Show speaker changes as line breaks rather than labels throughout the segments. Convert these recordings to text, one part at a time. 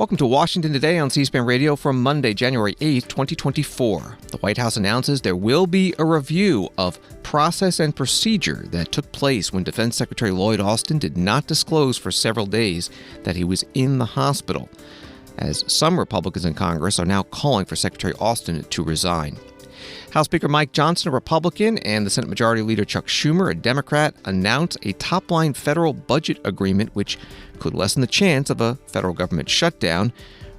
Welcome to Washington Today on C-SPAN Radio from Monday, January 8th, 2024. The White House announces there will be a review of process and procedure that took place when Defense Secretary Lloyd Austin did not disclose for several days that he was in the hospital, as some Republicans in Congress are now calling for Secretary Austin to resign. House Speaker Mike Johnson, a Republican, and the Senate Majority Leader Chuck Schumer, a Democrat, announced a topline federal budget agreement which could lessen the chance of a federal government shutdown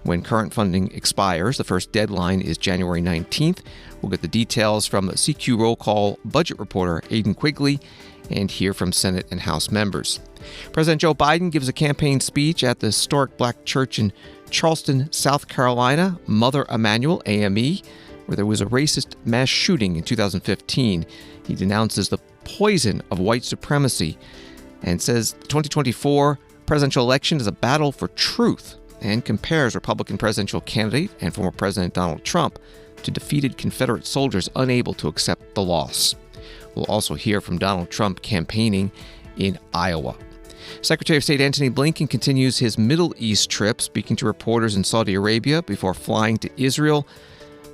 when current funding expires. The first deadline is January 19th. We'll get the details from CQ Roll Call budget reporter Aidan Quigley and hear from Senate and House members. President Joe Biden gives a campaign speech at the historic black church in Charleston, South Carolina, Mother Emauel AME, where there was a racist mass shooting in 2015. He denounces the poison of white supremacy and says the 2024 presidential election is a battle for truth, and compares Republican presidential candidate and former President Donald Trump to defeated Confederate soldiers unable to accept the loss. We'll also hear from Donald Trump campaigning in Iowa. Secretary of State Antony Blinken continues his Middle East trip, speaking to reporters in Saudi Arabia before flying to Israel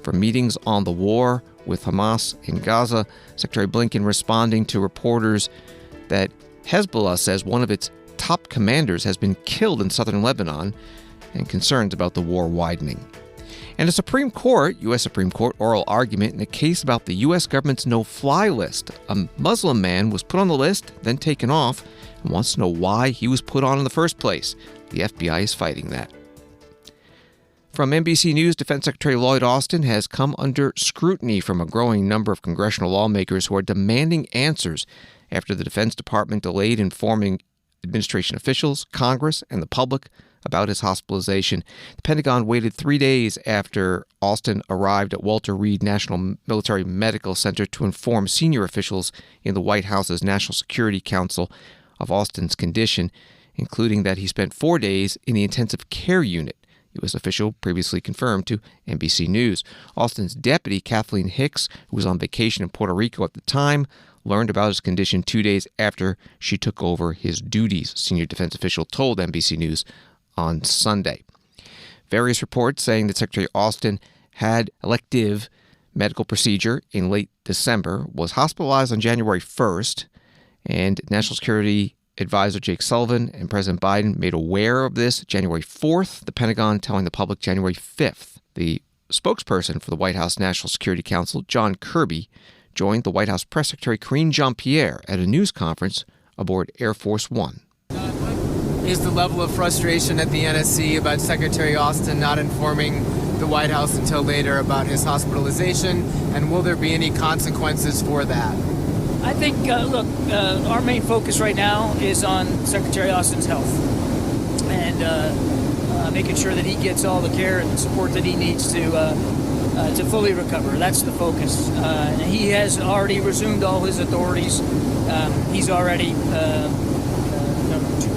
for meetings on the war with Hamas in Gaza. Secretary Blinken responding to reporters that Hezbollah says one of its top commanders has been killed in southern Lebanon, and concerns about the war widening. And a U.S. Supreme Court oral argument in a case about the U.S. government's no-fly list. A Muslim man was put on the list, then taken off, and wants to know why he was put on in the first place. The FBI is fighting that. From NBC News, Defense Secretary Lloyd Austin has come under scrutiny from a growing number of congressional lawmakers who are demanding answers after the Defense Department delayed informing administration officials, Congress, and the public about his hospitalization. The Pentagon waited 3 days after Austin arrived at Walter Reed National Military Medical Center to inform senior officials in the White House's National Security Council of Austin's condition, including that he spent 4 days in the intensive care unit. U.S. official previously confirmed to NBC News. Austin's deputy, Kathleen Hicks, who was on vacation in Puerto Rico at the time, learned about his condition 2 days after she took over his duties, senior defense official told NBC News on Sunday. Various reports saying that Secretary Austin had elective medical procedure in late December, was hospitalized on January 1st, and National Security Advisor Jake Sullivan and President Biden made aware of this January 4th, the Pentagon telling the public January 5th. The spokesperson for the White House National Security Council, John Kirby, joined the White House Press Secretary Karine Jean-Pierre at a news conference aboard Air Force One.
Is the level of frustration at the NSC about Secretary Austin not informing the White House until later about his hospitalization, and will there be any consequences for that?
I think, our main focus right now is on Secretary Austin's health and making sure that he gets all the care and support that he needs to fully recover. That's the focus. And he has already resumed all his authorities. He's already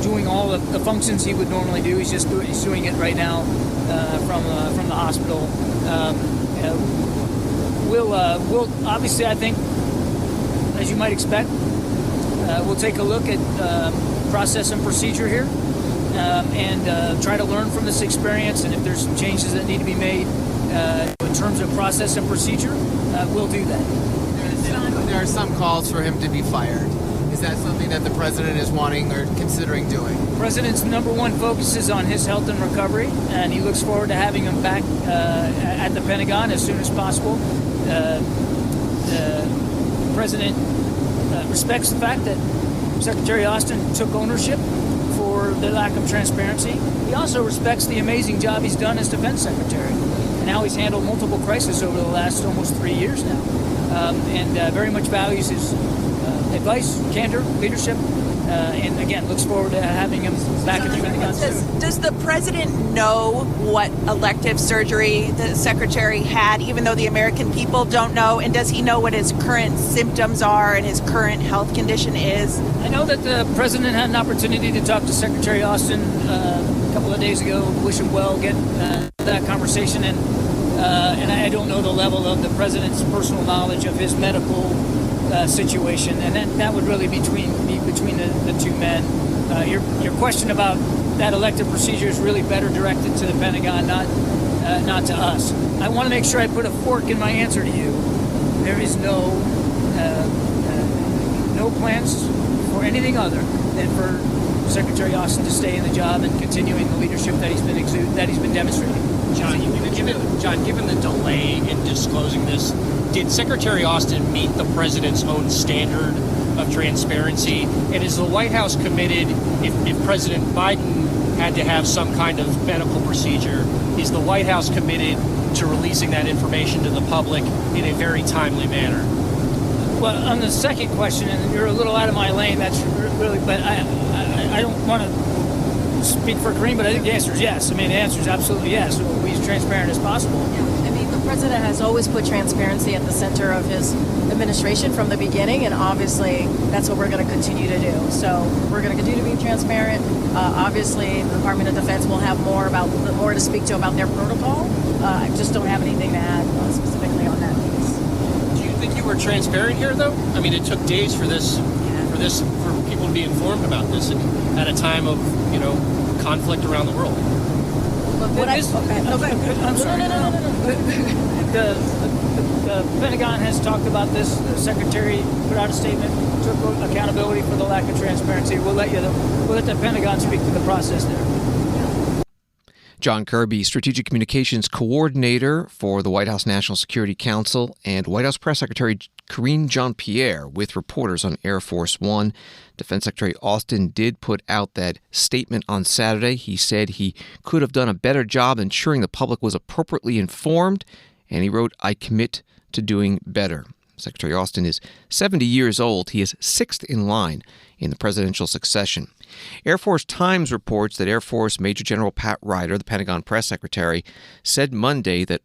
doing all of the functions he would normally do. He's doing it right now from the hospital. We'll obviously, I think, as you might expect, we'll take a look at process and procedure here and try to learn from this experience. And if there's some changes that need to be made in terms of process and procedure, we'll do that.
There are some calls for him to be fired. Is that something that the president is wanting or considering doing?
The president's number one focus is on his health and recovery, and he looks forward to having him back at the Pentagon as soon as possible. The president respects the fact that Secretary Austin took ownership for the lack of transparency. He also respects the amazing job he's done as Defense Secretary and how he's handled multiple crises over the last almost 3 years now, and very much values his advice, candor, leadership, and again, looks forward to having him back at the Pentagon soon.
Does the president know what elective surgery the secretary had, even though the American people don't know? And does he know what his current symptoms are and his current health condition is?
I know that the president had an opportunity to talk to Secretary Austin a couple of days ago, wish him well, get that conversation, and I don't know the level of the president's personal knowledge of his medical situation, and that would really be between the two men. Your question about that elective procedure is really better directed to the Pentagon, not to us. I want to make sure I put a fork in my answer to you. There is no plans for anything other than for Secretary Austin to stay in the job and continuing the leadership that he's been demonstrating.
John, given the delay in disclosing this, did Secretary Austin meet the president's own standard of transparency? And is the White House committed, if President Biden had to have some kind of medical procedure, is the White House committed to releasing that information to the public in a very timely manner?
Well, on the second question, and you're a little out of my lane, that's really, but I don't want to speak for Kareem, but I think the answer is yes. I mean, the answer is absolutely yes. We'll be as transparent as possible.
Yeah. I mean, the president has always put transparency at the center of his administration from the beginning, and obviously that's what we're going to continue to do. So we're going to continue to be transparent. Obviously, the Department of Defense will have more to speak to about their protocol. I just don't have anything to add specifically on that piece.
Do you think you were transparent here, though? I mean, it took days for people to be informed about this at a time of, conflict around the world.
I'm sorry. The Pentagon has talked about this. The Secretary put out a statement, took accountability for the lack of transparency. We'll let the Pentagon speak to the process there.
John Kirby, Strategic Communications Coordinator for the White House National Security Council, and White House Press Secretary Karine Jean-Pierre with reporters on Air Force One. Defense Secretary Austin did put out that statement on Saturday. He said he could have done a better job ensuring the public was appropriately informed, and he wrote, "I commit to doing better." Secretary Austin is 70 years old. He is sixth in line in the presidential succession. Air Force Times reports that Air Force Major General Pat Ryder, the Pentagon press secretary, said Monday that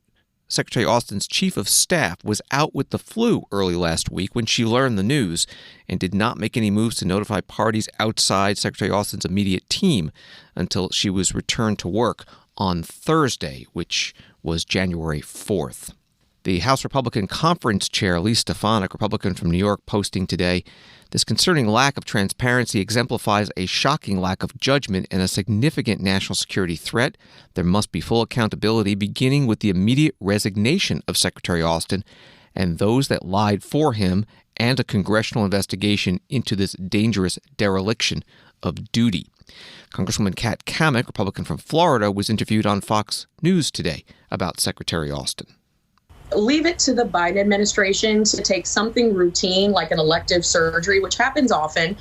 Secretary Austin's chief of staff was out with the flu early last week when she learned the news and did not make any moves to notify parties outside Secretary Austin's immediate team until she was returned to work on Thursday, which was January 4th. The House Republican Conference Chair, Lee Stefanik, Republican from New York, posting today, "This concerning lack of transparency exemplifies a shocking lack of judgment and a significant national security threat. There must be full accountability, beginning with the immediate resignation of Secretary Austin and those that lied for him, and a congressional investigation into this dangerous dereliction of duty." Congresswoman Kat Cammack, Republican from Florida, was interviewed on Fox News today about Secretary Austin.
Leave it to the Biden administration to take something routine like an elective surgery, which happens often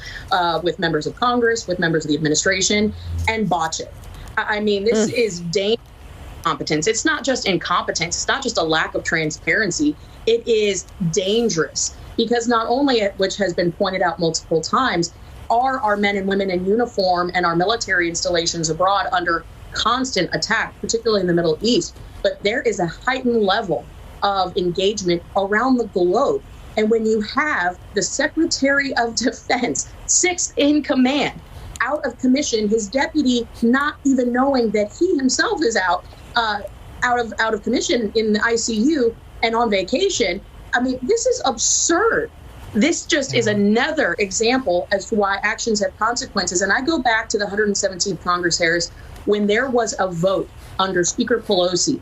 with members of Congress, with members of the administration, and botch it. I mean, this is dangerous incompetence. It's not just incompetence. It's not just a lack of transparency. It is dangerous because not only, which has been pointed out multiple times, are our men and women in uniform and our military installations abroad under constant attack, particularly in the Middle East, but there is a heightened level of engagement around the globe. And when you have the Secretary of Defense, sixth in command, out of commission, his deputy not even knowing that he himself is out of commission in the ICU and on vacation, I mean, this is absurd. This just is another example as to why actions have consequences. And I go back to the 117th Congress, Harris, when there was a vote under Speaker Pelosi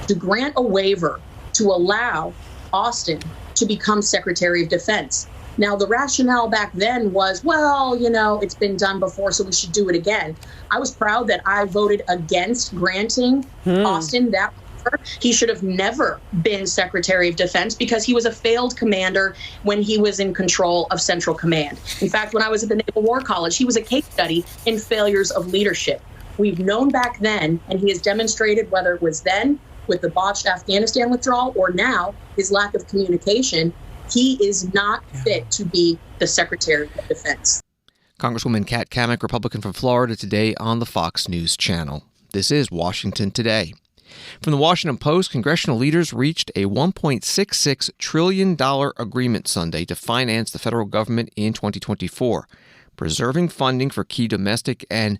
to grant a waiver to allow Austin to become Secretary of Defense. Now, the rationale back then was, well, it's been done before, so we should do it again. I was proud that I voted against granting Austin that waiver. He should have never been Secretary of Defense because he was a failed commander when he was in control of Central Command. In fact, when I was at the Naval War College, he was a case study in failures of leadership. We've known back then, and he has demonstrated, whether it was then with the botched Afghanistan withdrawal or now his lack of communication, he is not fit to be the Secretary of Defense.
Congresswoman Kat Cammack, Republican from Florida, today on the Fox News Channel. This is Washington Today. From the Washington Post, congressional leaders reached a $1.66 trillion agreement Sunday to finance the federal government in 2024, preserving funding for key domestic and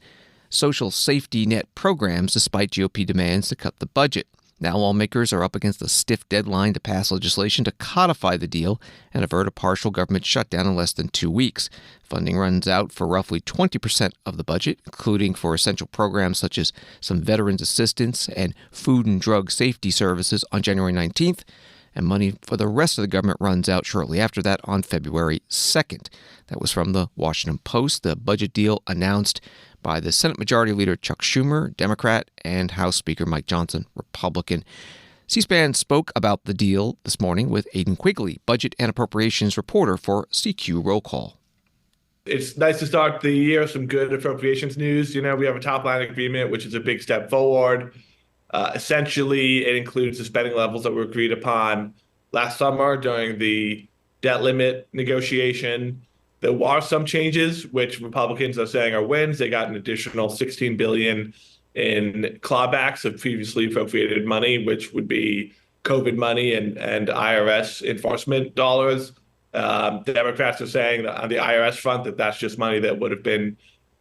social safety net programs despite GOP demands to cut the budget. Now lawmakers are up against a stiff deadline to pass legislation to codify the deal and avert a partial government shutdown in less than 2 weeks. Funding runs out for roughly 20% of the budget, including for essential programs such as some veterans assistance and food and drug safety services on January 19th. And money for the rest of the government runs out shortly after that on February 2nd. That was from the Washington Post. The budget deal announced by the Senate Majority Leader Chuck Schumer, Democrat, and House Speaker Mike Johnson, Republican. C-SPAN spoke about the deal this morning with Aidan Quigley, budget and appropriations reporter for CQ Roll Call.
It's nice to start the year with some good appropriations news. We have a top-line agreement, which is a big step forward. Essentially, it includes the spending levels that were agreed upon last summer during the debt limit negotiation. There are some changes, which Republicans are saying are wins. They got an additional $16 billion in clawbacks of previously appropriated money, which would be COVID money and IRS enforcement dollars. Democrats are saying that on the IRS front that that's just money that would have been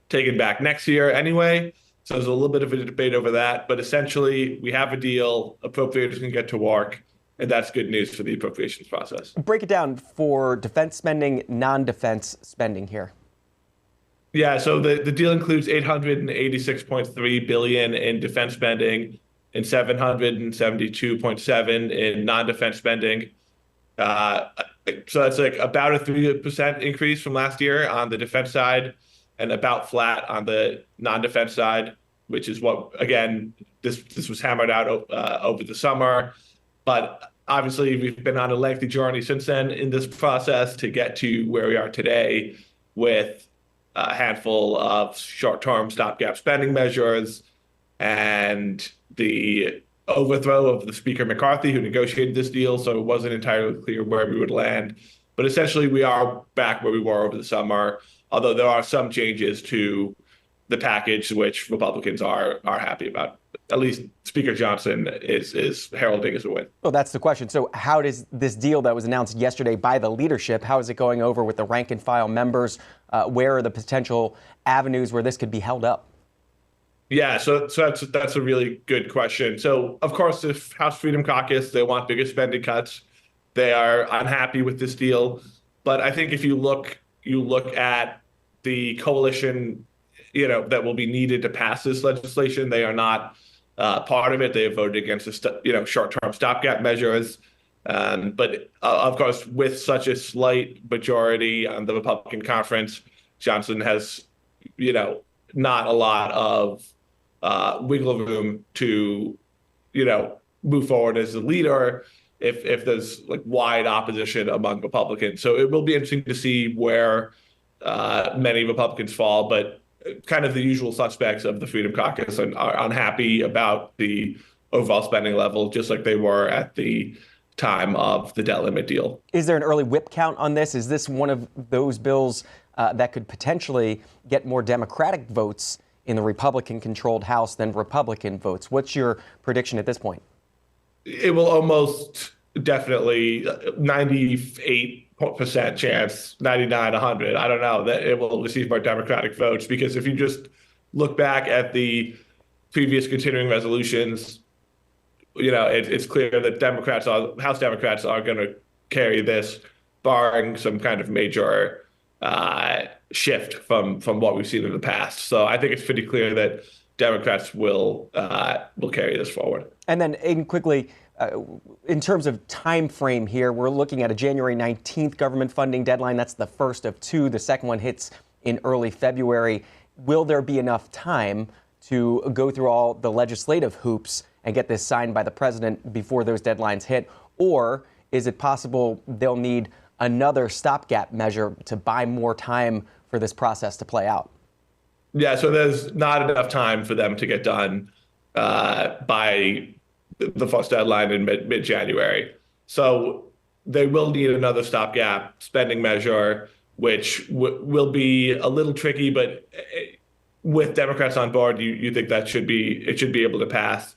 taken back next year anyway. So there's a little bit of a debate over that. But essentially, we have a deal. Appropriators can get to work. And that's good news for the appropriations process.
Break it down for defense spending, non-defense spending here.
Yeah, so the deal includes $886.3 billion in defense spending and $772.7 in non-defense spending. So that's like about a 3% increase from last year on the defense side and about flat on the non-defense side, which is what, again, this was hammered out over the summer. But obviously, we've been on a lengthy journey since then in this process to get to where we are today with a handful of short-term stopgap spending measures and the overthrow of the Speaker McCarthy, who negotiated this deal. So it wasn't entirely clear where we would land. But essentially, we are back where we were over the summer, although there are some changes to the package, which Republicans are happy about. At least Speaker Johnson is heralding as a win.
Well, that's the question. So how does this deal that was announced yesterday by the leadership, how is it going over with the rank and file members? Where are the potential avenues where this could be held up?
Yeah, so that's a really good question. So, of course, the House Freedom Caucus, they want bigger spending cuts. They are unhappy with this deal. But I think if you look at the coalition, that will be needed to pass this legislation, they are not part of it. They have voted against the short-term stopgap measures. But of course, with such a slight majority on the Republican conference, Johnson has, not a lot of wiggle room to, move forward as a leader if there's wide opposition among Republicans. So it will be interesting to see where many Republicans fall, but kind of the usual suspects of the Freedom Caucus are unhappy about the overall spending level, just like they were at the time of the debt limit deal.
Is there an early whip count on this? Is this one of those bills that could potentially get more Democratic votes in the Republican-controlled House than Republican votes? What's your prediction at this point?
It will almost definitely 98% chance, 99, 100. I don't know that it will receive more Democratic votes, because if you just look back at the previous continuing resolutions, it's clear that House Democrats are going to carry this, barring some kind of major shift from what we've seen in the past. So I think it's pretty clear that Democrats will carry this forward.
And then, Aidan, quickly, in terms of time frame here, we're looking at a January 19th government funding deadline. That's the first of two. The second one hits in early February. Will there be enough time to go through all the legislative hoops and get this signed by the president before those deadlines hit? Or is it possible they'll need another stopgap measure to buy more time for this process to play out?
Yeah, so there's not enough time for them to get done by the first deadline in mid-January. So they will need another stopgap spending measure, which will be a little tricky, but with Democrats on board, you think that it should be able to pass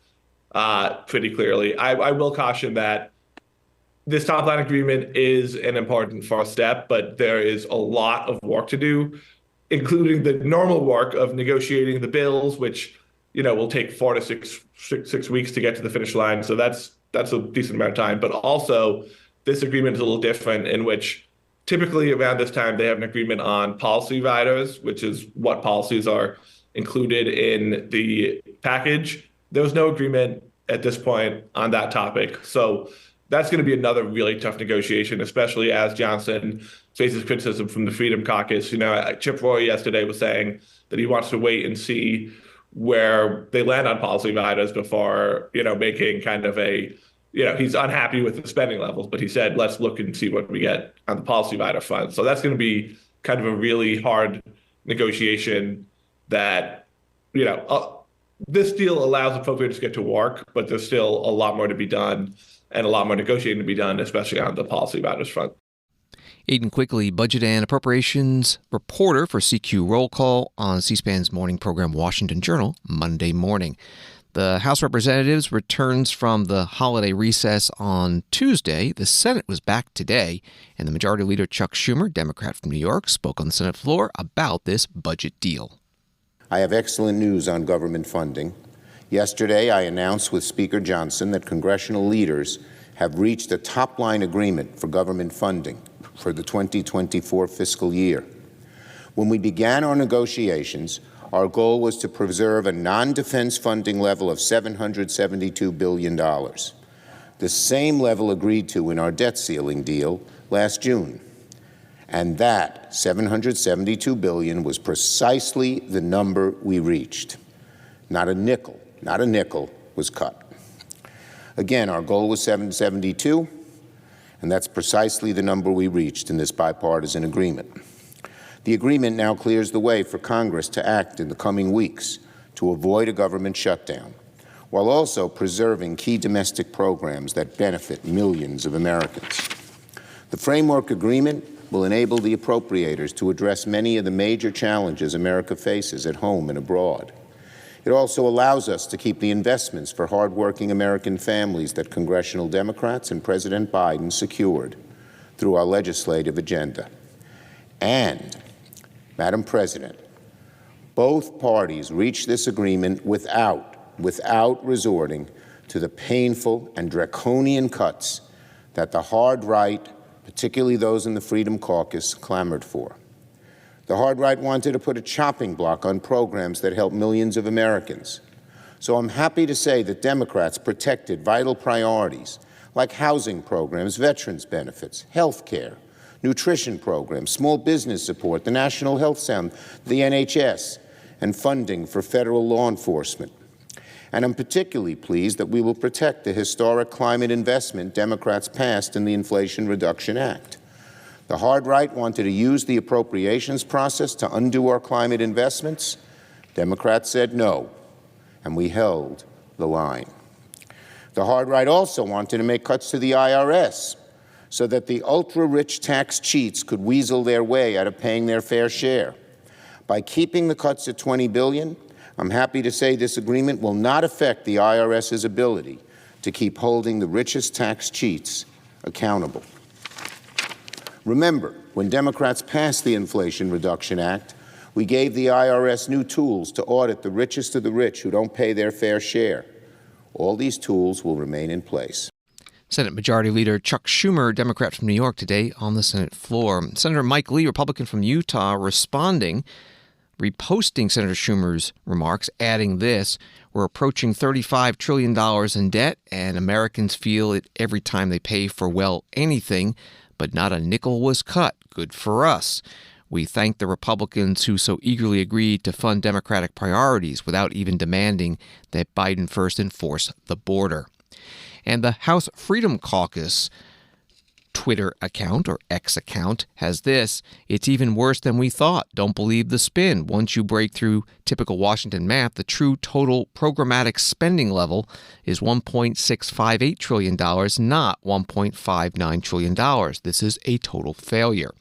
pretty clearly. I will caution that this top line agreement is an important first step, but there is a lot of work to do, including the normal work of negotiating the bills, which will take 4 to 6 weeks to get to the finish line. So that's a decent amount of time. But also, this agreement is a little different in which typically around this time they have an agreement on policy riders, which is what policies are included in the package. There was no agreement at this point on that topic. So that's going to be another really tough negotiation, especially as Johnson faces criticism from the Freedom Caucus. Chip Roy yesterday was saying that he wants to wait and see where they land on policy riders before, making kind of he's unhappy with the spending levels, but he said, let's look and see what we get on the policy rider front. So that's going to be kind of a really hard negotiation that, this deal allows appropriators to get to work, but there's still a lot more to be done and a lot more negotiating to be done, especially on the policy riders front.
Aidan Quigley, budget and appropriations reporter for CQ Roll Call on C-SPAN's morning program Washington Journal, Monday morning. The House of Representatives returns from the holiday recess on Tuesday. The Senate was back today, and the Majority Leader Chuck Schumer, Democrat from New York, spoke on the Senate floor about this budget deal.
I have excellent news on government funding. Yesterday, I announced with Speaker Johnson that congressional leaders have reached a top-line agreement for government funding for the 2024 fiscal year. When we began our negotiations, our goal was to preserve a non-defense funding level of $772 billion, the same level agreed to in our debt ceiling deal last June. And that $772 billion was precisely the number we reached. Not a nickel was cut. Again, our goal was 772, and that's precisely the number we reached in this bipartisan agreement. The agreement now clears the way for Congress to act in the coming weeks to avoid a government shutdown, while also preserving key domestic programs that benefit millions of Americans. The framework agreement will enable the appropriators to address many of the major challenges America faces at home and abroad. It also allows us to keep the investments for hardworking American families that congressional Democrats and President Biden secured through our legislative agenda. And, Madam President, both parties reached this agreement without resorting to the painful and draconian cuts that the hard right, particularly those in the Freedom Caucus, clamored for. The hard right wanted to put a chopping block on programs that help millions of Americans. So I'm happy to say that Democrats protected vital priorities like housing programs, veterans benefits, health care, nutrition programs, small business support, the National Health Fund, the NHS, and funding for federal law enforcement. And I'm particularly pleased that we will protect the historic climate investment Democrats passed in the Inflation Reduction Act. The hard right wanted to use the appropriations process to undo our climate investments. Democrats said no, and we held the line. The hard right also wanted to make cuts to the IRS so that the ultra-rich tax cheats could weasel their way out of paying their fair share. By keeping the cuts at $20 billion, I'm happy to say this agreement will not affect the IRS's ability to keep holding the richest tax cheats accountable. Remember, when Democrats passed the Inflation Reduction Act, we gave the IRS new tools to audit the richest of the rich who don't pay their fair share. All these tools will remain in place.
Senate Majority Leader Chuck Schumer, Democrat from New York, today on the Senate floor. Senator Mike Lee, Republican from Utah, reposting Senator Schumer's remarks, adding this: we're approaching $35 trillion in debt, and Americans feel it every time they pay for, well, anything, but not a nickel was cut. Good for us. We thank the Republicans who so eagerly agreed to fund Democratic priorities without even demanding that Biden first enforce the border. And the House Freedom Caucus Twitter account, or X account, has this: it's even worse than we thought. Don't believe the spin. Once you break through typical Washington math, the true total programmatic spending level is $1.658 trillion, not $1.59 trillion. This is a total failure.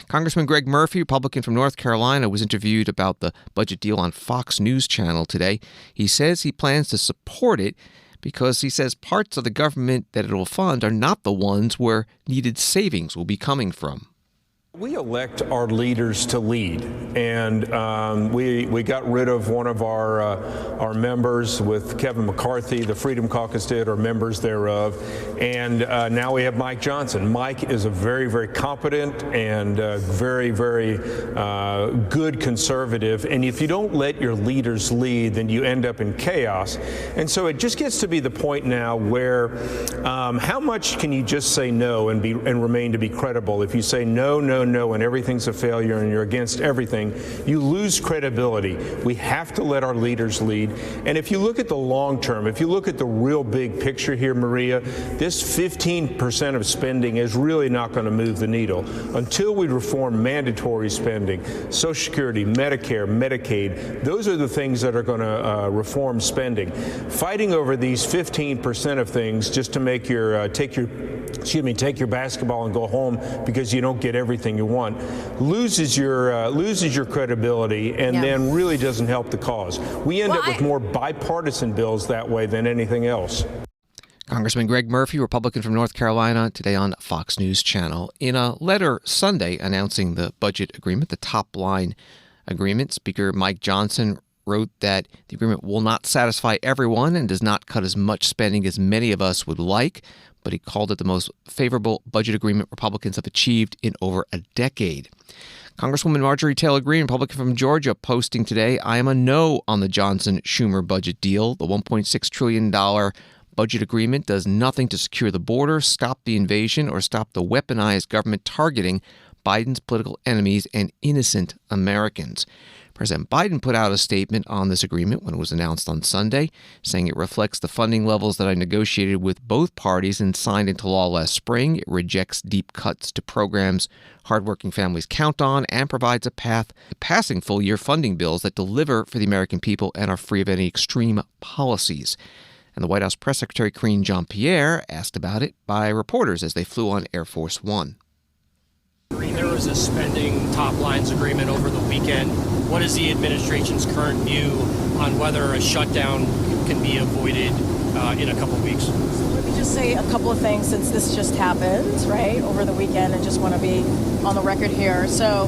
Congressman Greg Murphy, Republican from North Carolina, was interviewed about the budget deal on Fox News Channel today. He says he plans to support it because he says parts of the government that it will fund are not the ones where needed savings will be coming from.
We elect our leaders to lead, and we got rid of one of our members with Kevin McCarthy. The Freedom Caucus did, or members thereof, and now we have Mike Johnson. Mike is a very, very competent and very, very good conservative, and if you don't let your leaders lead, then you end up in chaos. And so it just gets to be the point now where how much can you just say no and remain to be credible? If you say no, and everything's a failure and you're against everything, you lose credibility. We have to let our leaders lead. And if you look at the long term, if you look at the real big picture here, Maria, this 15% of spending is really not going to move the needle. Until we reform mandatory spending, Social Security, Medicare, Medicaid, those are the things that are going to reform spending. Fighting over these 15% of things just to make take your basketball and go home because you don't get everything you want, loses your credibility and then really doesn't help the cause. We end up with more bipartisan bills that way than anything else.
Congressman Greg Murphy, Republican from North Carolina, today on Fox News Channel. In a letter Sunday announcing the budget agreement, the top-line agreement, Speaker Mike Johnson wrote that the agreement will not satisfy everyone and does not cut as much spending as many of us would like, but he called it the most favorable budget agreement Republicans have achieved in over a decade. Congresswoman Marjorie Taylor Greene, Republican from Georgia, posting today, I am a no on the Johnson-Schumer budget deal. The $1.6 trillion budget agreement does nothing to secure the border, stop the invasion, or stop the weaponized government targeting Biden's political enemies and innocent Americans. President Biden put out a statement on this agreement when it was announced on Sunday, saying it reflects the funding levels that I negotiated with both parties and signed into law last spring. It rejects deep cuts to programs hardworking families count on and provides a path to passing full-year funding bills that deliver for the American people and are free of any extreme policies. And the White House Press Secretary Karine Jean-Pierre asked about it by reporters as they flew on Air Force One.
There was a spending top lines agreement over the weekend. What is the administration's current view on whether a shutdown can be avoided in a couple weeks?
So let me just say a couple of things since this just happened, right, over the weekend, and just want to be on the record here. So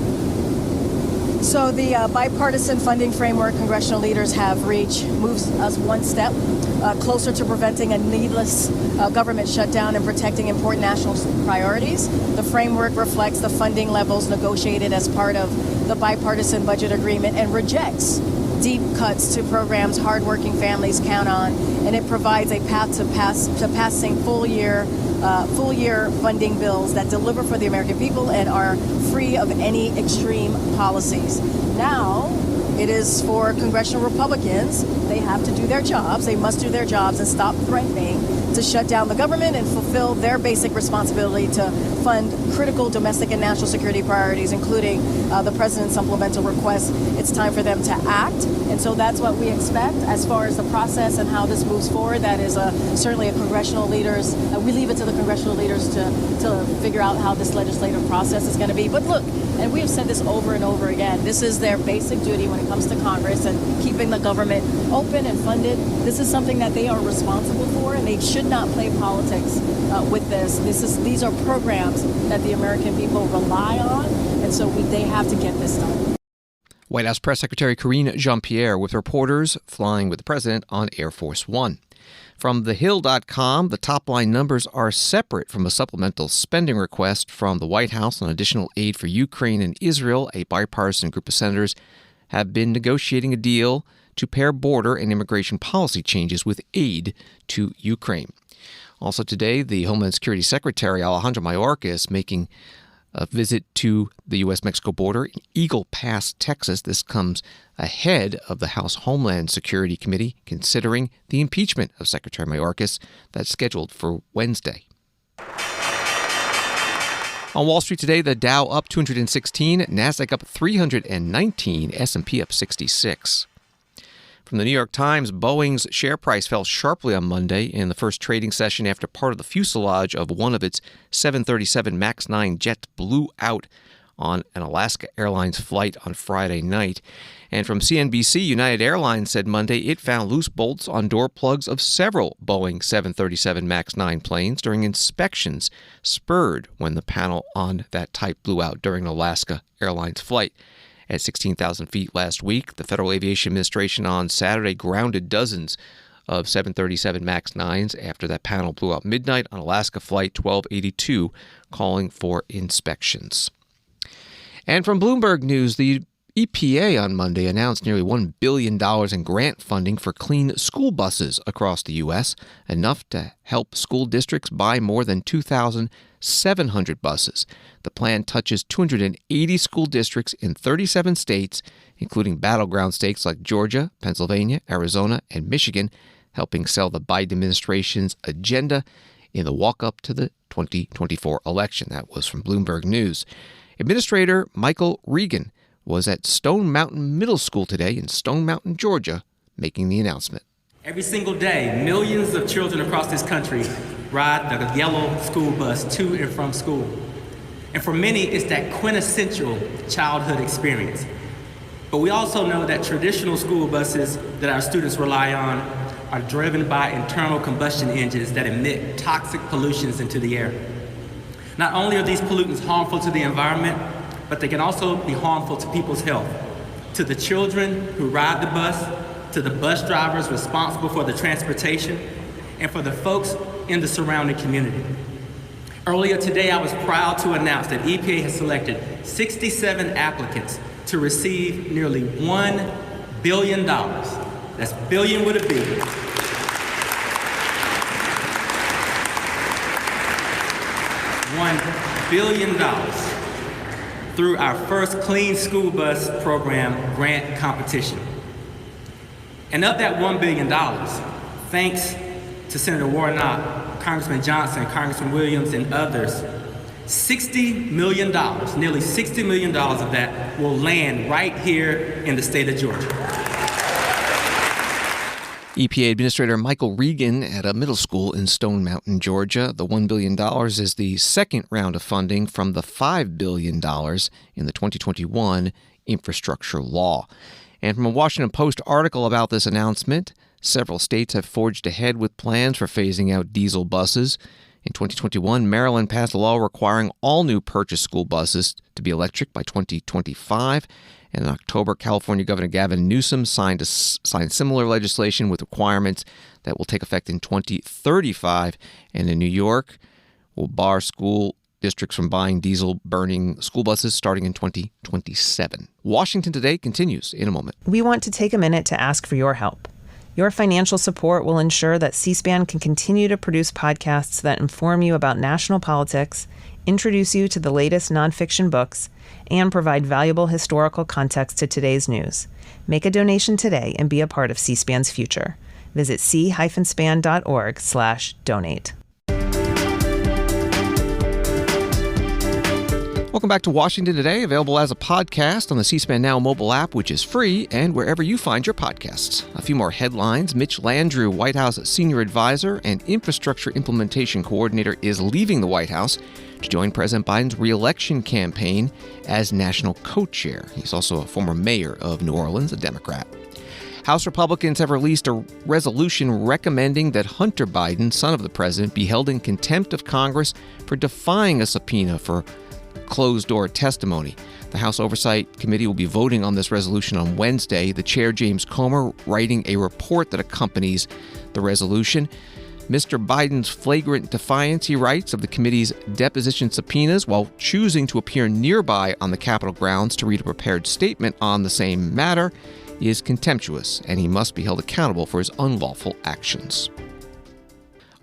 the bipartisan funding framework congressional leaders have reached moves us one step closer to preventing a needless government shutdown and protecting important national priorities. The framework reflects the funding levels negotiated as part of the bipartisan budget agreement and rejects deep cuts to programs hardworking families count on, and it provides a path to passing full year funding bills that deliver for the American people and are free of any extreme policies. Now, it is for congressional Republicans. They have to do their jobs. They must do their jobs and stop threatening to shut down the government and fulfill their basic responsibility to fund critical domestic and national security priorities, including the president's supplemental request. It's time for them to act. And so that's what we expect as far as the process and how this moves forward. That is certainly a congressional leaders. We leave it to the congressional leaders to figure out how this legislative process is going to be. But look, and we have said this over and over again, this is their basic duty when it comes to Congress and keeping the government open and funded. This is something that they are responsible for, and they should not play politics with this. These are programs that the American people rely on, and so they have to get this done.
White House Press Secretary Karine Jean-Pierre with reporters flying with the president on Air Force One. From thehill.com, the top-line numbers are separate from a supplemental spending request from the White House on additional aid for Ukraine and Israel. A bipartisan group of senators have been negotiating a deal to pair border and immigration policy changes with aid to Ukraine. Also today, the Homeland Security Secretary Alejandro Mayorkas making a visit to the U.S.-Mexico border in Eagle Pass, Texas. This comes ahead of the House Homeland Security Committee considering the impeachment of Secretary Mayorkas that's scheduled for Wednesday. On Wall Street today, the Dow up 216, NASDAQ up 319, S&P up 66. From the New York Times, Boeing's share price fell sharply on Monday in the first trading session after part of the fuselage of one of its 737 MAX 9 jets blew out on an Alaska Airlines flight on Friday night. And from CNBC, United Airlines said Monday it found loose bolts on door plugs of several Boeing 737 MAX 9 planes during inspections spurred when the panel on that type blew out during an Alaska Airlines flight. At 16,000 feet last week, the Federal Aviation Administration on Saturday grounded dozens of 737 MAX 9s after that panel blew out midnight on Alaska Flight 1282, calling for inspections. And from Bloomberg News, the EPA on Monday announced nearly $1 billion in grant funding for clean school buses across the U.S., enough to help school districts buy more than 2,700 buses. The plan touches 280 school districts in 37 states, including battleground states like Georgia, Pennsylvania, Arizona, and Michigan, helping sell the Biden administration's agenda in the walk-up to the 2024 election. That was from Bloomberg News. Administrator Michael Regan was at Stone Mountain Middle School today in Stone Mountain, Georgia, making the announcement.
Every single day, millions of children across this country ride the yellow school bus to and from school. And for many, it's that quintessential childhood experience. But we also know that traditional school buses that our students rely on are driven by internal combustion engines that emit toxic pollutions into the air. Not only are these pollutants harmful to the environment, but they can also be harmful to people's health, to the children who ride the bus, to the bus drivers responsible for the transportation, and for the folks in the surrounding community. Earlier today, I was proud to announce that EPA has selected 67 applicants to receive nearly $1 billion. That's billion with a B. $1 billion through our first Clean School Bus Program grant competition. And of that $1 billion, thanks to Senator Warnock, Congressman Johnson, Congressman Williams, and others, $60 million, nearly $60 million of that will land right here in the state of Georgia.
EPA Administrator Michael Regan at a middle school in Stone Mountain, Georgia. The $1 billion is the second round of funding from the $5 billion in the 2021 infrastructure law. And from a Washington Post article about this announcement, several states have forged ahead with plans for phasing out diesel buses. In 2021, Maryland passed a law requiring all new purchased school buses to be electric by 2025. And in October, California Governor Gavin Newsom signed similar legislation with requirements that will take effect in 2035. And in New York, will bar school districts from buying diesel-burning school buses starting in 2027. Washington Today continues in a moment.
We want to take a minute to ask for your help. Your financial support will ensure that C-SPAN can continue to produce podcasts that inform you about national politics, introduce you to the latest nonfiction books, and provide valuable historical context to today's news. Make a donation today and be a part of C-SPAN's future. Visit c-span.org/donate.
Welcome back to Washington Today, available as a podcast on the C-SPAN Now mobile app, which is free, and wherever you find your podcasts. A few more headlines. Mitch Landrieu, White House senior advisor and infrastructure implementation coordinator, is leaving the White House to join President Biden's re-election campaign as national co-chair. He's also a former mayor of New Orleans, a Democrat. House Republicans have released a resolution recommending that Hunter Biden, son of the president, be held in contempt of Congress for defying a subpoena for closed-door testimony. The House Oversight Committee will be voting on this resolution on Wednesday. The chair, James Comer, writing a report that accompanies the resolution. Mr. Biden's flagrant defiance, he writes, of the committee's deposition subpoenas while choosing to appear nearby on the Capitol grounds to read a prepared statement on the same matter is contemptuous, and he must be held accountable for his unlawful actions.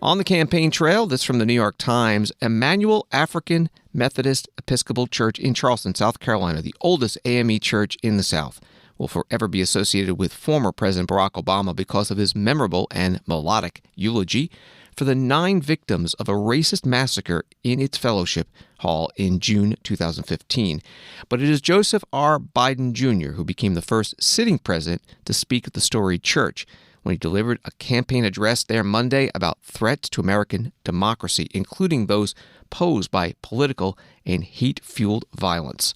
On the campaign trail, this from the New York Times, Emauel African Methodist Episcopal Church in Charleston, South Carolina, the oldest AME church in the South, will forever be associated with former President Barack Obama because of his memorable and melodic eulogy for the 9 victims of a racist massacre in its fellowship hall in June 2015. But it is Joseph R. Biden Jr. who became the first sitting president to speak at the storied church. when he delivered a campaign address there Monday about threats to American democracy, including those posed by political and hate-fueled violence.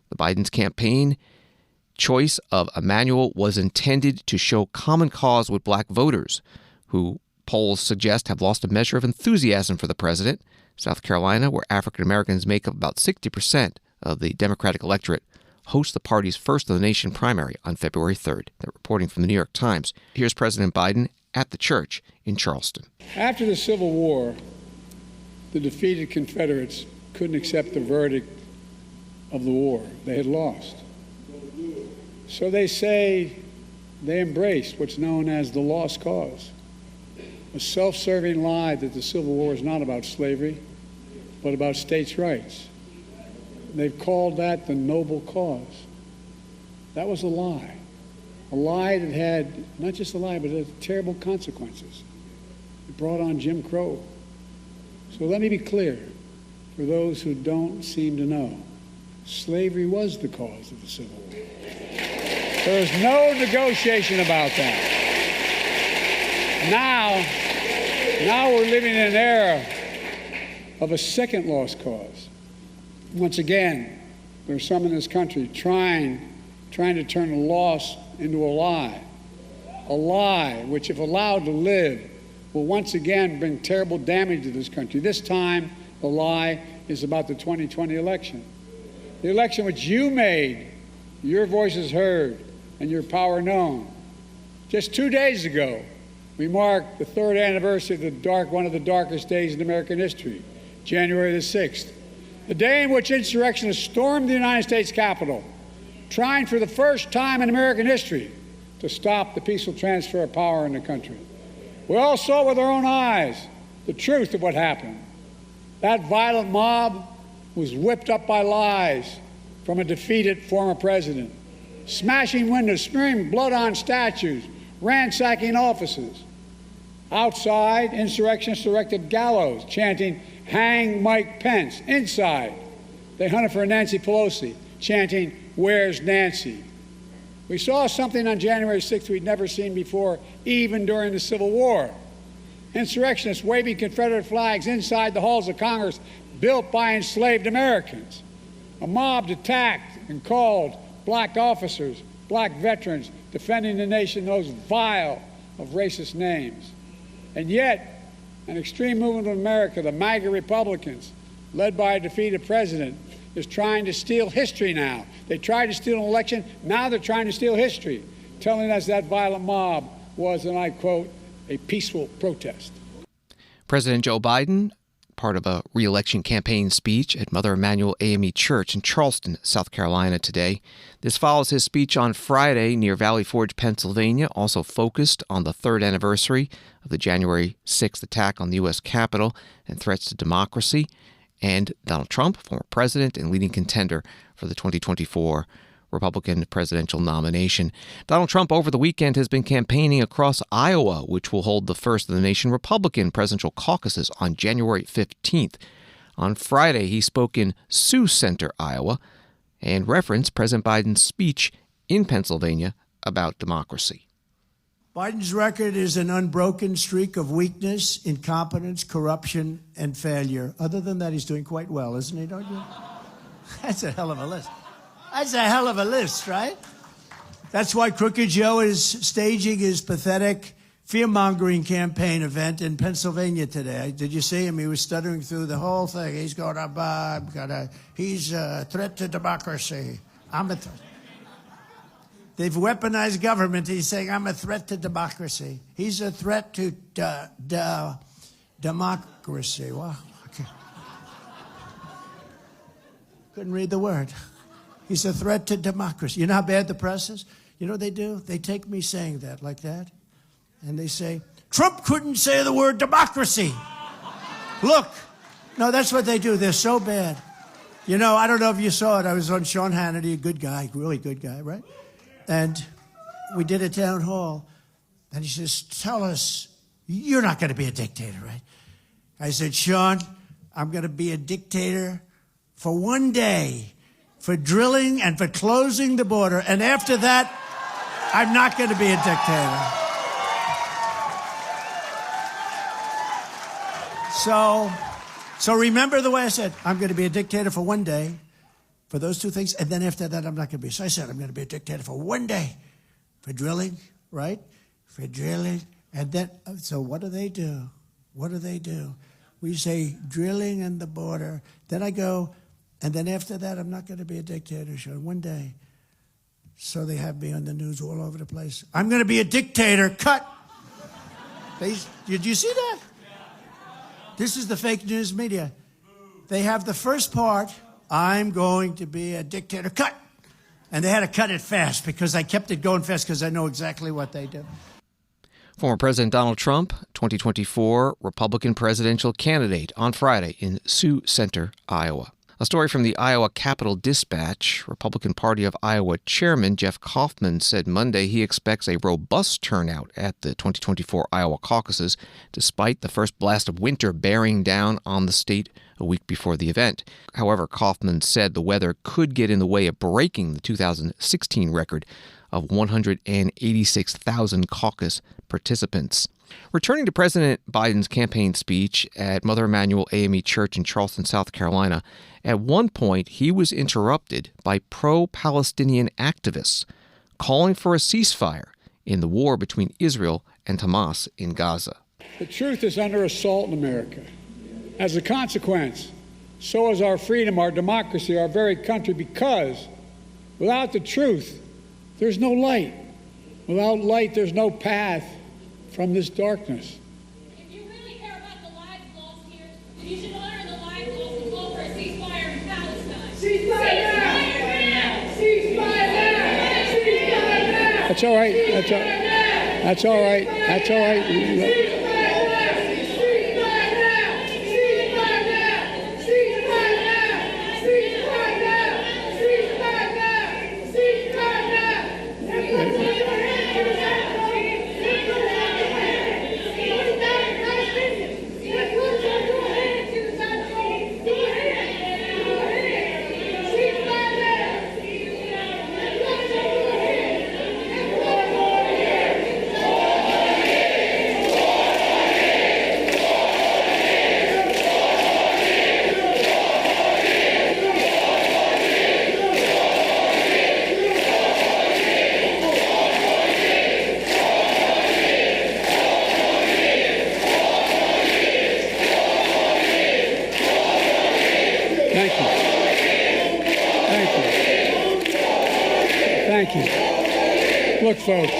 The Biden's campaign choice of Emauel was intended to show common cause with black voters, who polls suggest have lost a measure of enthusiasm for the president. South Carolina, where African Americans make up about 60% of the Democratic electorate, hosts the party's first-of-the-nation primary on February 3rd. They're reporting from the New York Times. Here's President Biden at the church in Charleston.
After the Civil War, the defeated Confederates couldn't accept the verdict of the war. They had lost. So they say they embraced what's known as the lost cause, a self-serving lie that the Civil War is not about slavery, but about states' rights. They've called that the noble cause. That was a lie that had, not just a lie, but it had terrible consequences. It brought on Jim Crow. So let me be clear, for those who don't seem to know, slavery was the cause of the Civil War. There was no negotiation about that. Now we're living in an era of a second lost cause. Once again, there's some in this country trying to turn a loss into a lie which, if allowed to live, will once again bring terrible damage to this country. This time, the lie is about the 2020 election. The election which you made, your voices heard, and your power known. Just 2 days ago, we marked the third anniversary of one of the darkest days in American history, January the 6th, the day in which insurrectionists stormed the United States Capitol, trying for the first time in American history to stop the peaceful transfer of power in the country. We all saw with our own eyes the truth of what happened. That violent mob was whipped up by lies from a defeated former president, smashing windows, smearing blood on statues, ransacking offices. Outside, insurrectionists erected gallows, chanting, "Hang Mike Pence." Inside, they hunted for Nancy Pelosi, chanting, "Where's Nancy?" We saw something on January 6th we'd never seen before, even during the Civil War. Insurrectionists waving Confederate flags inside the halls of Congress built by enslaved Americans. A mob attacked and called black officers, black veterans, defending the nation, those vile of racist names. And yet, an extreme movement of America, the MAGA Republicans, led by a defeated president, is trying to steal history now. They tried to steal an election, now they're trying to steal history, telling us that violent mob was, and I quote, a peaceful protest.
President Joe Biden, part of a re-election campaign speech at Mother Emauel AME Church in Charleston, South Carolina today. This follows his speech on Friday near Valley Forge, Pennsylvania, also focused on the third anniversary of the January 6th attack on the U.S. Capitol and threats to democracy, and Donald Trump, former president and leading contender for the 2024 Republican presidential nomination. Donald Trump over the weekend has been campaigning across Iowa, which will hold the first of the nation Republican presidential caucuses on January 15th. On Friday, he spoke in Sioux Center, Iowa, and referenced President Biden's speech in Pennsylvania about democracy.
Biden's record is an unbroken streak of weakness, incompetence, corruption, and failure. Other than that, he's doing quite well, isn't he, don't you? That's a hell of a list. That's a hell of a list, right? That's why Crooked Joe is staging his pathetic fear-mongering campaign event in Pennsylvania today. Did you see him? He was stuttering through the whole thing. He's going to, he's a threat to democracy. I'm a threat. They've weaponized government. He's saying, I'm a threat to democracy. He's a threat to democracy. Well, okay. Couldn't read the word. He's a threat to democracy. You know how bad the press is? You know what they do? They take me saying that, like that, and they say, Trump couldn't say the word democracy. Look. No, that's what they do. They're so bad. You know, I don't know if you saw it. I was on Sean Hannity, a good guy, really good guy, right? And we did a town hall, and he says, tell us, you're not going to be a dictator, right? I said, Sean, I'm going to be a dictator for one day, for drilling and for closing the border. And after that, I'm not going to be a dictator. So remember the way I said, I'm going to be a dictator for one day, for those two things, and then after that, I'm not going to be. So I said, I'm going to be a dictator for one day, for drilling, right? For drilling. And then, so what do they do? What do they do? We say drilling and the border. Then I go, and then after that, I'm not going to be a dictator, so one day. So they have me on the news all over the place. I'm going to be a dictator. Cut. Did you see that? This is the fake news media. They have the first part, I'm going to be a dictator. Cut. And they had to cut it fast because I kept it going fast because I know exactly what they do.
Former President Donald Trump, 2024 Republican presidential candidate, on Friday in Sioux Center, Iowa. A story from the Iowa Capitol Dispatch. Republican Party of Iowa Chairman Jeff Kaufman said Monday he expects a robust turnout at the 2024 Iowa caucuses, despite the first blast of winter bearing down on the state a week before the event. However, Kaufman said the weather could get in the way of breaking the 2016 record of 186,000 caucus participants. Returning to President Biden's campaign speech at Mother Emauel AME Church in Charleston, South Carolina, at one point he was interrupted by pro-Palestinian activists calling for a ceasefire in the war between Israel and Hamas in Gaza.
The truth is under assault in America. As a consequence, so is our freedom, our democracy, our very country, because without the truth, there's no light. Without light, there's no path from this darkness.
If you really care about the lives lost here, you should honor the lives lost and call for a ceasefire in Palestine. Ceasefire now! Ceasefire now! Ceasefire now!
That's all right. That's all right. That's all right. That's all right. Thank you. Look, folks,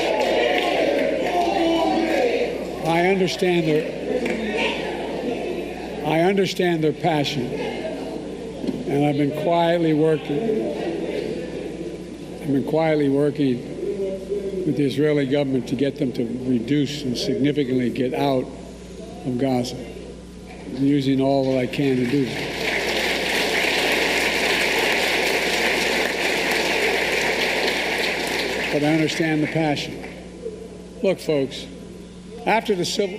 I understand their passion, and I've been quietly working with the Israeli government to get them to reduce and significantly get out of Gaza. I'm using all that I can to do that. But I understand the passion. Look, folks, after the civil...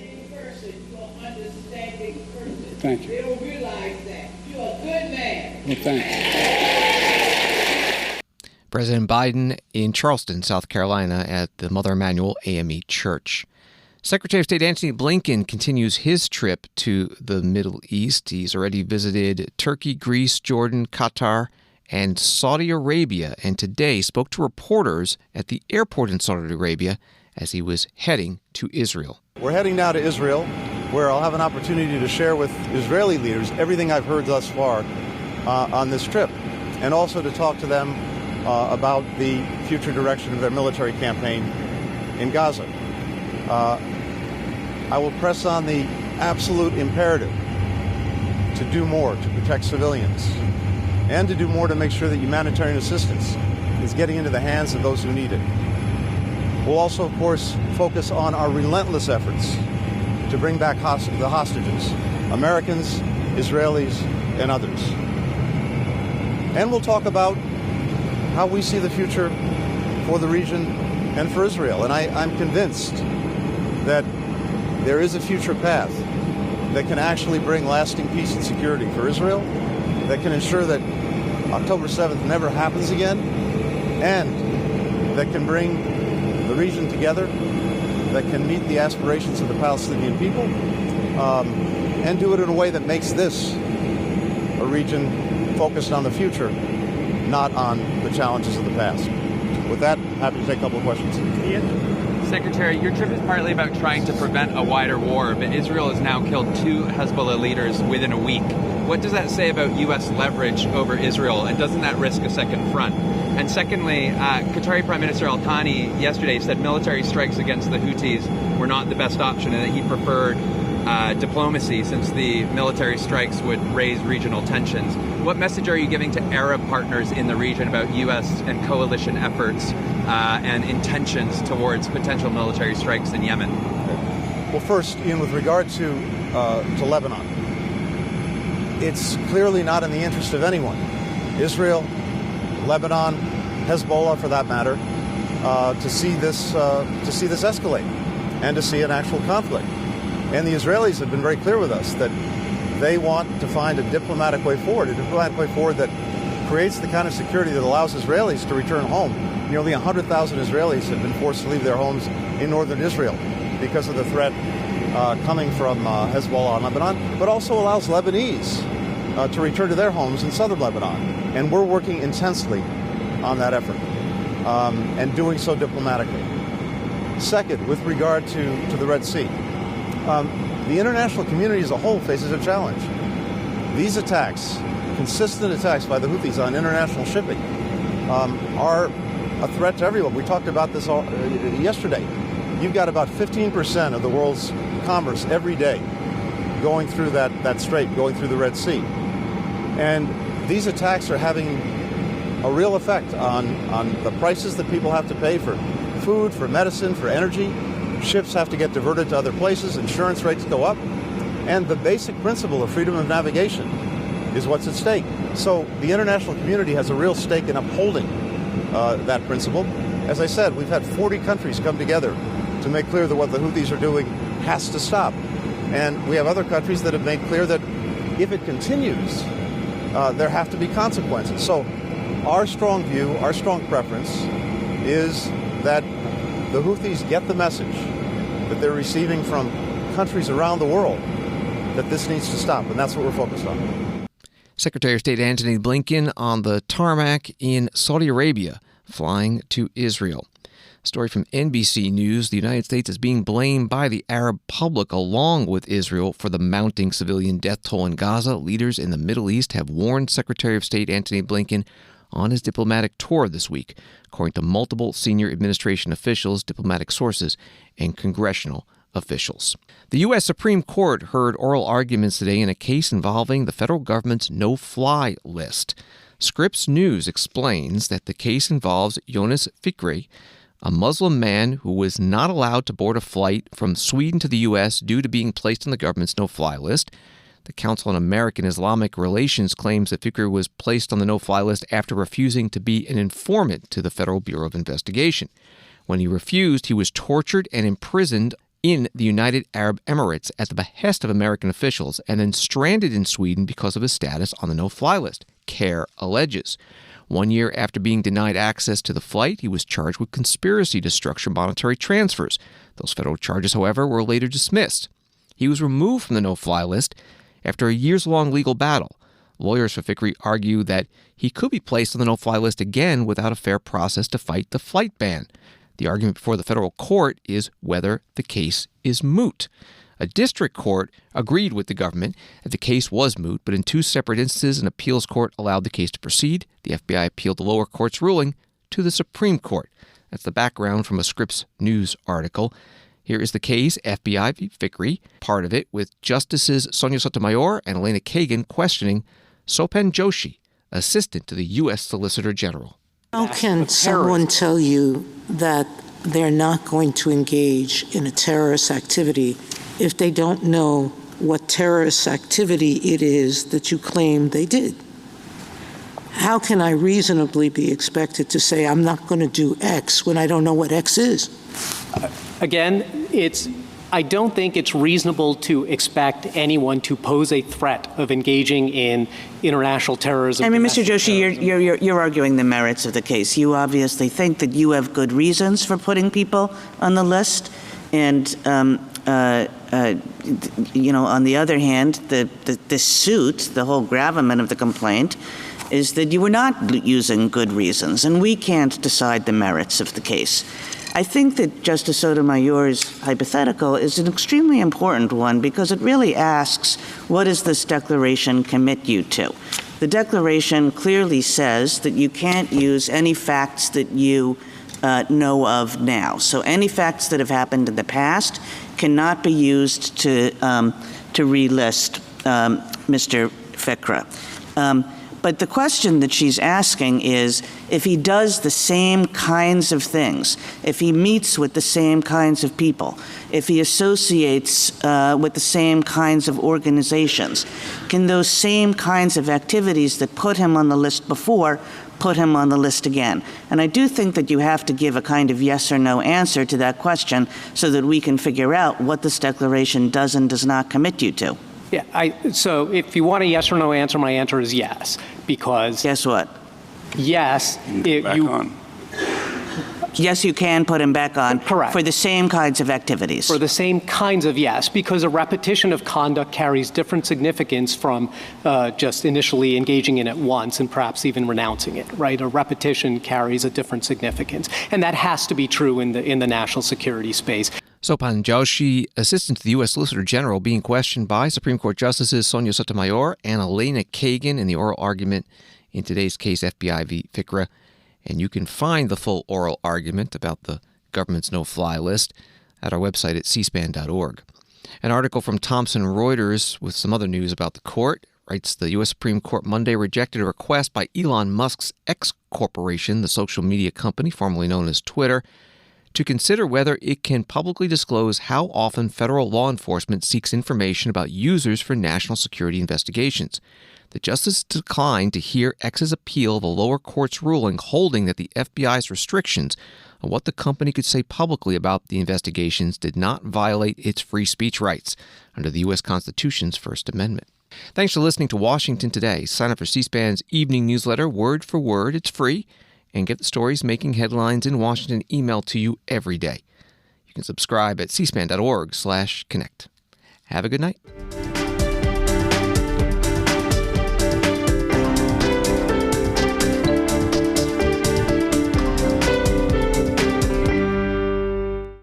Thank you.
They don't realize that. You're a good man.
Well, thanks.
President Biden in Charleston, South Carolina, at the Mother Emauel AME Church. Secretary of State Antony Blinken continues his trip to the Middle East. He's already visited Turkey, Greece, Jordan, Qatar, and Saudi Arabia, and today spoke to reporters at the airport in Saudi Arabia as he was heading to Israel.
We're heading now to Israel, where I'll have an opportunity to share with Israeli leaders everything I've heard thus far on this trip, and also to talk to them about the future direction of their military campaign in Gaza. I will press on the absolute imperative to do more to protect civilians and to do more to make sure that humanitarian assistance is getting into the hands of those who need it. We'll also, of course, focus on our relentless efforts to bring back the hostages, Americans, Israelis, and others. And we'll talk about how we see the future for the region and for Israel. And I'm convinced that there is a future path that can actually bring lasting peace and security for Israel, that can ensure that October 7th never happens again, and that can bring the region together, that can meet the aspirations of the Palestinian people, and do it in a way that makes this a region focused on the future, not on the challenges of the past. With that, happy to take a couple of questions.
Secretary, your trip is partly about trying to prevent a wider war, but Israel has now killed 2 Hezbollah leaders within a week. What does that say about U.S. leverage over Israel, and doesn't that risk a second front? And secondly, Qatari Prime Minister Al-Thani yesterday said military strikes against the Houthis were not the best option and that he preferred diplomacy since the military strikes would raise regional tensions. What message are you giving to Arab partners in the region about U.S. and coalition efforts and intentions towards potential military strikes in Yemen?
Well, first, Ian, with regard to Lebanon, it's clearly not in the interest of anyone, Israel, Lebanon, Hezbollah, for that matter, to see this escalate and to see an actual conflict. And the Israelis have been very clear with us that they want to find a diplomatic way forward that creates the kind of security that allows Israelis to return home. Nearly 100,000 Israelis have been forced to leave their homes in northern Israel because of the threat coming from Hezbollah in Lebanon, but also allows Lebanese to return to their homes in southern Lebanon. And we're working intensely on that effort and doing so diplomatically. Second, with regard to the Red Sea, the international community as a whole faces a challenge. These attacks, consistent attacks by the Houthis on international shipping, are a threat to everyone. We talked about this yesterday. You've got about 15% of the world's commerce every day going through that strait, going through the Red Sea. And these attacks are having a real effect on the prices that people have to pay for food, for medicine, for energy. Ships have to get diverted to other places, insurance rates go up, and the basic principle of freedom of navigation is what's at stake. So the international community has a real stake in upholding that principle. As I said, we've had 40 countries come together to make clear that what the Houthis are doing has to stop. And we have other countries that have made clear that if it continues, there have to be consequences. So our strong view, our strong preference is that the Houthis get the message that they're receiving from countries around the world that this needs to stop, and that's what we're focused on.
Secretary of State Antony Blinken on the tarmac in Saudi Arabia, flying to Israel. Story from NBC News. The United States is being blamed by the Arab public along with Israel for the mounting civilian death toll in Gaza. Leaders in the Middle East have warned Secretary of State Antony Blinken on his diplomatic tour this week, according to multiple senior administration officials, diplomatic sources, and congressional officials. The U.S. Supreme Court heard oral arguments today in a case involving the federal government's no-fly list. Scripps News explains that the case involves Jonas Fikri, a Muslim man who was not allowed to board a flight from Sweden to the U.S. due to being placed on the government's no-fly list. The Council on American Islamic Relations claims that Fikri was placed on the no-fly list after refusing to be an informant to the Federal Bureau of Investigation. When he refused, he was tortured and imprisoned in the United Arab Emirates at the behest of American officials and then stranded in Sweden because of his status on the no-fly list, CARE alleges. 1 year after being denied access to the flight, he was charged with conspiracy to structure monetary transfers. Those federal charges, however, were later dismissed. He was removed from the no-fly list after a years-long legal battle. Lawyers for Fikri argue that he could be placed on the no-fly list again without a fair process to fight the flight ban. The argument before the federal court is whether the case is moot. A district court agreed with the government that the case was moot, but in 2 separate instances, an appeals court allowed the case to proceed. The FBI appealed the lower court's ruling to the Supreme Court. That's the background from a Scripps News article. Here is the case, FBI v. Fikri, part of it, with Justices Sonia Sotomayor and Elena Kagan questioning Sopen Joshi, assistant to the U.S. Solicitor General.
How can someone tell you that they're not going to engage in a terrorist activity if they don't know what terrorist activity it is that you claim they did? How can I reasonably be expected to say I'm not going to do X when I don't know what X is?
Again, I don't think it's reasonable to expect anyone to pose a threat of engaging in international terrorism.
I mean, Mr. Joshi, you're arguing the merits of the case. You obviously think that you have good reasons for putting people on the list, and on the other hand, the suit, the whole gravamen of the complaint, is that you were not using good reasons, and we can't decide the merits of the case. I think that Justice Sotomayor's hypothetical is an extremely important one because it really asks, what does this declaration commit you to? The declaration clearly says that you can't use any facts that you know of now. So any facts that have happened in the past cannot be used to relist Mr. Fikra. But the question that she's asking is, if he does the same kinds of things, if he meets with the same kinds of people, if he associates with the same kinds of organizations, can those same kinds of activities that put him on the list before put him on the list again? And I do think that you have to give a kind of yes or no answer to that question so that we can figure out what this declaration does and does not commit you to.
Yeah, so if you want a yes or no answer, my answer is yes, because...
Guess what?
Yes.
Yes, you can put him back on.
Correct.
For the same kinds of activities.
For the same kinds of, yes, because a repetition of conduct carries different significance from just initially engaging in it once and perhaps even renouncing it, right? A repetition carries a different significance. And that has to be true in the national security space.
Sopan Joshi, assistant to the U.S. Solicitor General, being questioned by Supreme Court Justices Sonia Sotomayor and Elena Kagan in the oral argument in today's case, FBI v. Fikra. And you can find the full oral argument about the government's no-fly list at our website at cspan.org. An article from Thomson Reuters with some other news about the court writes the U.S. Supreme Court Monday rejected a request by Elon Musk's X Corporation, the social media company formerly known as Twitter, to consider whether it can publicly disclose how often federal law enforcement seeks information about users for national security investigations. The justice declined to hear X's appeal of the lower court's ruling holding that the FBI's restrictions on what the company could say publicly about the investigations did not violate its free speech rights under the U.S. Constitution's First Amendment. Thanks for listening to Washington Today. Sign up for C-SPAN's evening newsletter, word for word. It's free. And get the stories making headlines in Washington emailed to you every day. You can subscribe at cspan.org/connect. Have a good night.